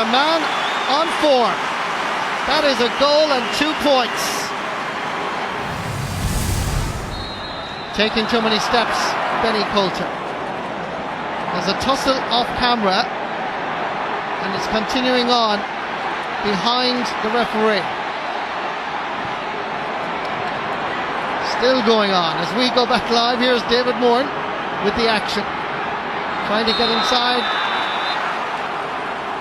a man on form. That is a goal and 2 points. Taking too many steps, Benny Coulter. There's a tussle off camera, and it's continuing on behind the referee. Still going on as we go back live. Here's David Moore with the action, trying to get inside.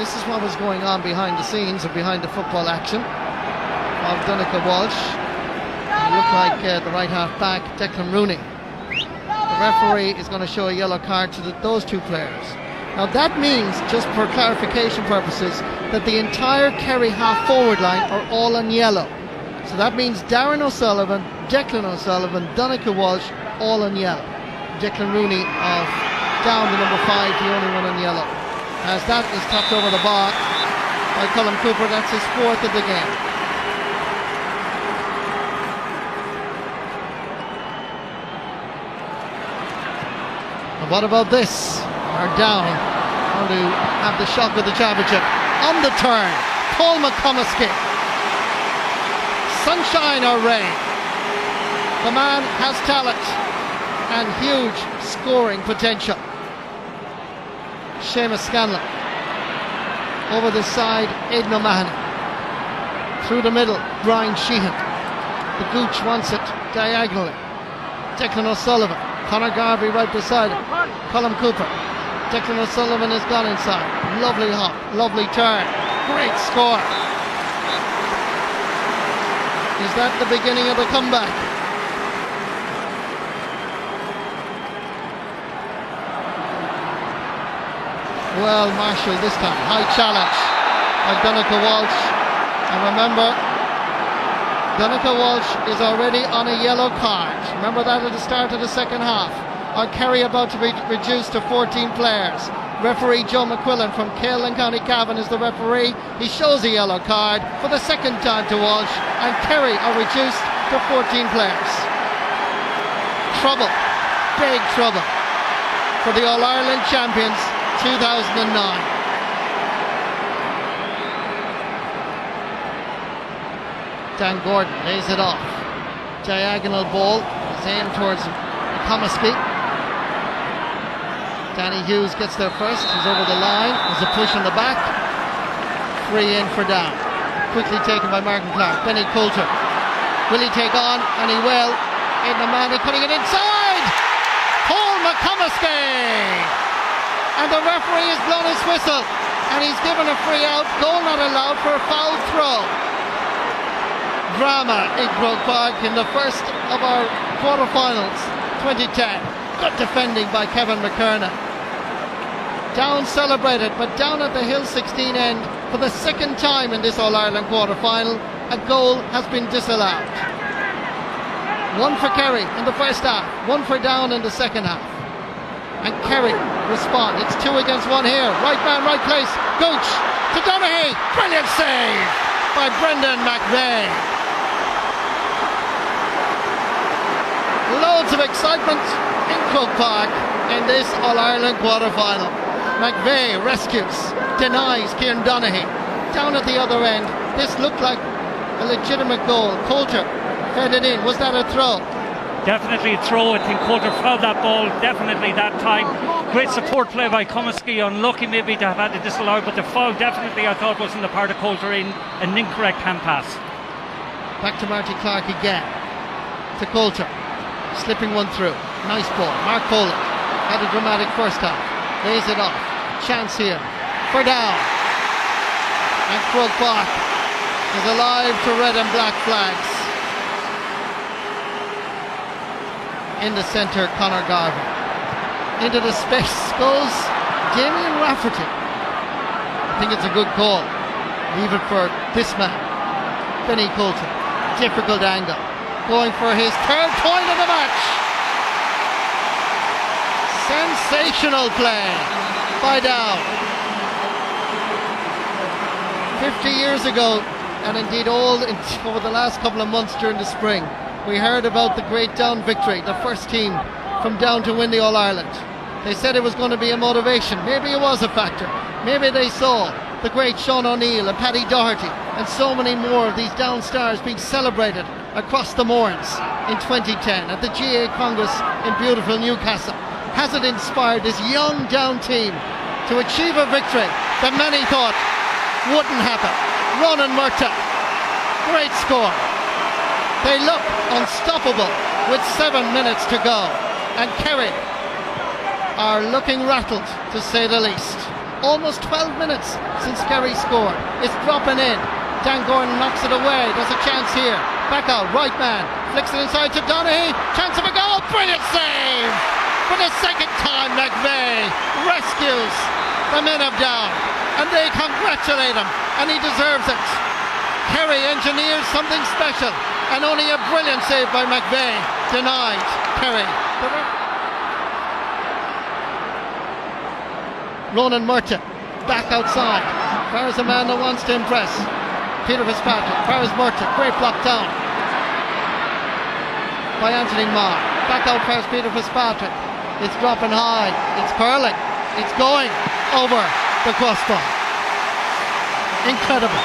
This is what was going on behind the scenes or behind the football action of Donncha Walsh. It looked like the right half back, Declan Rooney. The referee is going to show a yellow card to those two players. Now that means, just for clarification purposes, that the entire Kerry half forward line are all on yellow. So that means Darren O'Sullivan, Declan O'Sullivan, Donncha Walsh, all on yellow. Declan Rooney down to number 5, the only one on yellow. As that is tapped over the bar by Colm Cooper. That's his 4th of the game. And what about this? Are down to have the shock of the championship. On the turn, Paul McComiskey. Sunshine or rain, the man has talent and huge scoring potential. Seamus Scanlon over the side, Aidan O'Mahony through the middle, Brian Sheehan. The Gooch wants it diagonally. Declan O'Sullivan, Conor Garvey right beside him. Colm Cooper. Declan O'Sullivan has gone inside. Lovely hop, lovely turn, great score. Is that the beginning of the comeback? Well, Marshall this time, high challenge by Donncha Walsh. And remember, Donncha Walsh is already on a yellow card. Remember that at the start of the second half. Our Kerry about to be reduced to 14 players. Referee Joe McQuillan from Cahill in County Cavan is the referee. He shows a yellow card for the second time to Walsh, and Kerry are reduced to 14 players. Trouble, big trouble for the All-Ireland champions 2009. Dan Gordon lays it off. Diagonal ball is aimed towards Comiskey. Danny Hughes gets there first. He's over the line. There's a push on the back. Free in for down. Quickly taken by Martin Clark. Benny Coulter. Will he take on? And he will. Aidan O'Mahony putting it inside. Paul McComiskey. And the referee has blown his whistle. And he's given a free out. Goal not allowed for a foul throw. Drama in Croke Park in the first of our quarterfinals 2010. Good defending by Kevin McKernan. Down celebrated, but down at the Hill 16 end for the second time in this All-Ireland quarter-final, a goal has been disallowed. One for Kerry in the first half, one for Down in the second half. And Kerry respond. It's 2 against 1 here. Right man, right place. Gooch to Donaghy. Brilliant save by Brendan McVeigh. Loads of excitement in Croke Park in this All-Ireland quarter-final. McVeigh rescues, denies Kieran Donaghy. Down at the other end, this looked like a legitimate goal. Coulter fed it in. Was that a throw? Definitely a throw. I think Coulter fouled that ball definitely that time. Great support play by Comiskey. Unlucky maybe to have had it disallowed, but the foul definitely I thought was on the part of Coulter in an incorrect hand pass. Back to Marty Clark again. To Coulter. Slipping one through. Nice ball. Mark Poland had a dramatic first half. Lays it off. Chance here for Down. And Croke Park is alive to red and black flags. In the centre, Conor Garvey. Into the space goes Damien Rafferty. I think it's a good call. Leave it for this man, Benny Coulter. Difficult angle. Going for his 3rd point of the match. Sensational play by Down. 50 years ago, and indeed over the last couple of months during the spring, we heard about the great Down victory, the first team from Down to win the All-Ireland. They said it was going to be a motivation. Maybe it was a factor. Maybe they saw the great Sean O'Neill and Paddy Doherty, and so many more of these down stars being celebrated across the Mourns in 2010 at the GAA Congress in beautiful Newcastle. Has it inspired this young down team to achieve a victory that many thought wouldn't happen? Ronan Murtagh, great score. They look unstoppable with 7 minutes to go, and Kerry are looking rattled, to say the least. Almost 12 minutes since Kerry scored. It's dropping in. Dan Gordon knocks it away. There's a chance here. Back out, right man, flicks it inside to Donaghy. Chance of a goal. Brilliant save! For the second time, McVeigh rescues the men of Down, and they congratulate him, and he deserves it. Kerry engineers something special, and only a brilliant save by McVeigh denied Kerry. Ronan Murtagh back outside. There's a man that wants to impress. Peter Fitzpatrick. There's Murtagh. Great block down by Anthony Marr. Back out first, Peter Fitzpatrick. It's dropping high. It's curling. It's going over the crossbar. Incredible.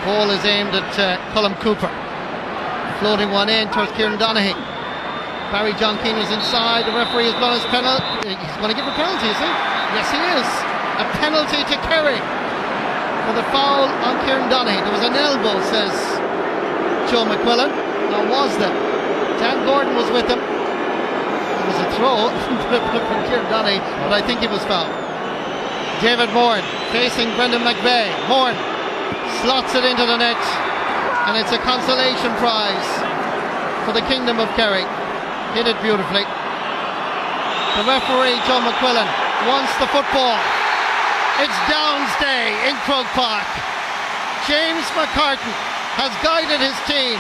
Ball is aimed at Colm Cooper. Floating one in towards Kieran Donaghy. Barry John Keane is inside. The referee has blown his penalty. He's going to give a penalty, is he? Yes, he is. A penalty to Kerry for the foul on Kieran Donaghy. There was an elbow, says Joe McQuillan. Now, was there? Dan Gordon was with him. It was a throw from Kieran Donaghy, but I think he was fouled. David Moran facing Brendan McVeigh. Moran slots it into the net, and it's a consolation prize for the Kingdom of Kerry. Hit it beautifully. The referee, Joe McQuillan, wants the football. It's Downs Day in Croke Park. James McCartan has guided his team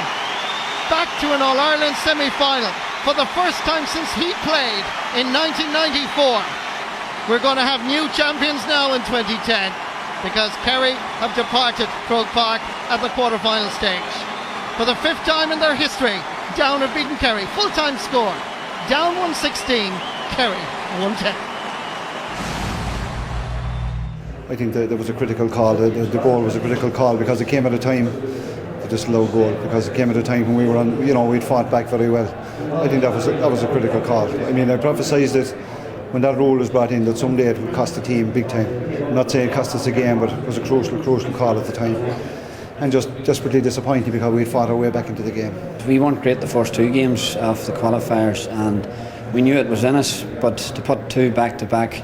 back to an All-Ireland semi-final for the first time since he played in 1994. We're going to have new champions now in 2010 because Kerry have departed Croke Park at the quarter-final stage. For the fifth time in their history, Down have beaten Kerry. Full-time score. Down 116, Kerry 110. I think that there was a critical call. The goal was a critical call because it came at a time, the disallowed goal, because it came at a time when we were on, we'd fought back very well. I think that was a critical call. I mean, I prophesied it when that rule was brought in that someday it would cost the team big time. I'm not saying it cost us a game, but it was a crucial call at the time. And just desperately disappointing because we fought our way back into the game. We weren't great the first two games of the qualifiers, and we knew it was in us, but to put two back to back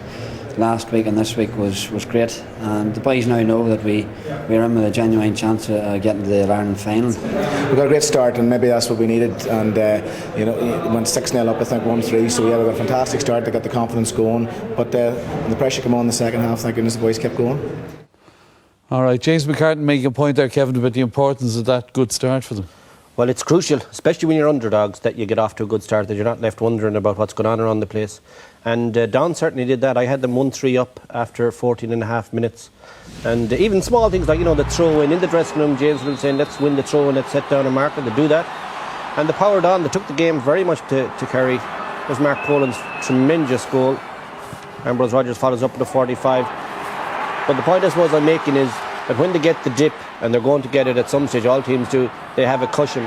last week and this week was great, and the boys now know that we're in with a genuine chance of getting to the Ireland final. We got a great start, and maybe that's what we needed, and it went 6-0 up, I think 1-3, so we got a fantastic start to get the confidence going, but when the pressure came on in the second half, thank goodness the boys kept going. Alright, James McCartan making a point there, Kevin, about the importance of that good start for them. Well, it's crucial, especially when you're underdogs, that you get off to a good start, that you're not left wondering about what's going on around the place. And Down certainly did that. I had them 1-3 up after 14 and a half minutes. And even small things like, the throw in the dressing room, James was saying, let's win the throw and let's set down a marker. They do that. And they powered on. They took the game very much to Kerry. There's Mark Poland's tremendous goal. Ambrose Rogers follows up with a 45. But the point I suppose I'm making is that when they get the dip, and they're going to get it at some stage, all teams do, they have a cushion.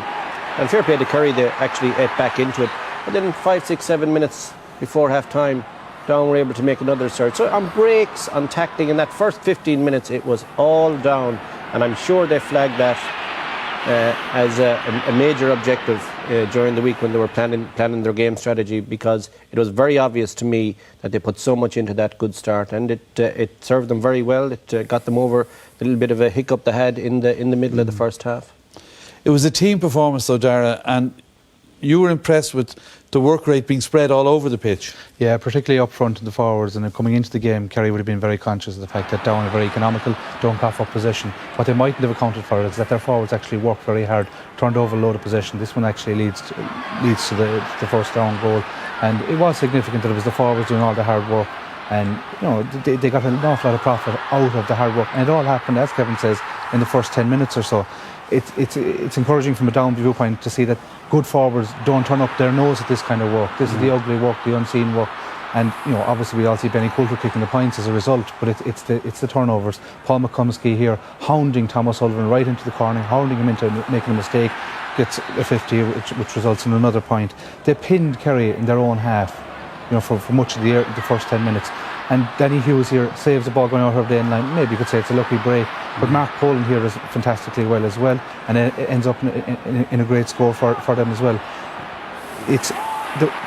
And fair play to Kerry, they actually ate back into it. But then 5, 6, 7 minutes before half time, Down were able to make another surge. So on breaks, on tackling, in that first 15 minutes, it was all Down. And I'm sure they flagged that as a major objective during the week when they were planning their game strategy, because it was very obvious to me that they put so much into that good start, and it served them very well. It got them over the little bit of a hiccup they had in the middle of the first half. It was a team performance though, Dara, and you were impressed with the work rate being spread all over the pitch. Yeah, particularly up front in the forwards, and coming into the game, Kerry would have been very conscious of the fact that Down are very economical, don't cough up possession. What they mightn't have accounted for is that their forwards actually worked very hard, turned over a load of possession. This one actually leads to the first Down goal, and it was significant that it was the forwards doing all the hard work, and they got an awful lot of profit out of the hard work, and it all happened, as Kevin says, in the first 10 minutes or so. It's encouraging from a Down viewpoint to see that good forwards don't turn up their nose at this kind of work. This is the ugly work, the unseen work, And obviously we all see Benny Coulter kicking the points as a result, but it's the turnovers. Paul McCuskey here hounding Thomas Sullivan right into the corner, hounding him into making a mistake, gets a 50, which results in another point. They pinned Kerry in their own half, for much of the first 10 minutes. And Danny Hughes here saves the ball going out of the end line. Maybe you could say it's a lucky break, but Mark Poland here does fantastically well as well, and it ends up in a great score for them as well.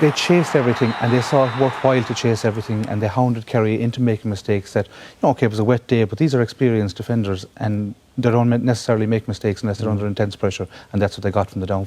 They chased everything, and they saw it worthwhile to chase everything, and they hounded Kerry into making mistakes that, okay, it was a wet day, but these are experienced defenders, and they don't necessarily make mistakes unless they're under intense pressure, and that's what they got from the downfield.